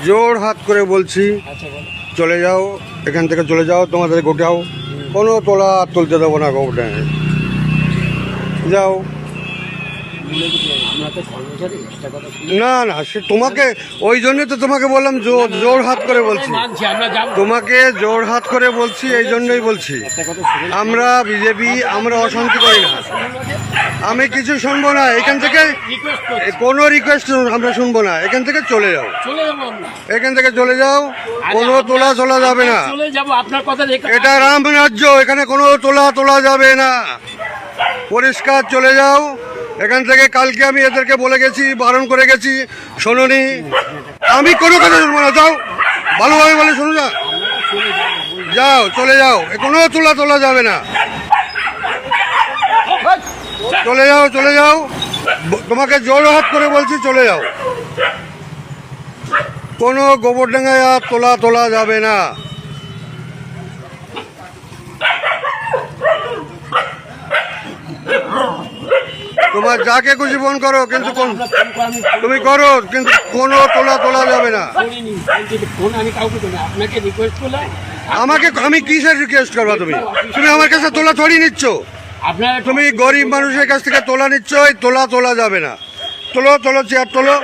জোর হাত করে বলছি চলে যাও, এখান থেকে চলে যাও, তোমাদের গোটাও, কোনো তোলা তুলতে দেবো না গোটা, যাও। না না, সে তোমাকে ওই জন্য তো তোমাকে বললাম জোর হাত করে বলছি, তোমাকে জোর হাত করে বলছি, এই জন্যই বলছি। আমরা বিজেপি, আমরা অশান্তি করি না, আমি কিছু শুনবো না এখান থেকে, কোনো রিকোয়েস্ট আমরা শুনবো না, এখান থেকে চলে যাও, এখান থেকে চলে যাও, কোনো তোলা যাবে না, এটা রাম রাজ্য, এখানে কোনো তোলা যাবে না, পরিষ্কার চলে যাও এখান থেকে। কালকে আমি এদেরকে বলে গেছি, বারণ করে গেছি, শোনোনি, আমি কোনো কথা শুনবো না, যাও, ভালোভাবে বলে শোনো, যাও চলে যাও, কোনো তোলা যাবে না, চলে যাও চলে যাও, তোমাকে জোর হাত করে বলছি চলে যাও, কোনো গোবরডাঙ্গায় আর তোলা যাবে না। তোমার যাকে খুশি ফোন করো, কিন্তু তুমি করো, কিন্তু কোনো তোলা যাবে না। আমাকে আমি কিসের রিকোয়েস্ট করবা? তুমি আমার কাছে তোলা থরি নিচ্ছ, তুমি গরিব মানুষের কাছ থেকে তোলা নিচ্ছ, তোলা যাবে না, তোলো চেয়ার তোলো।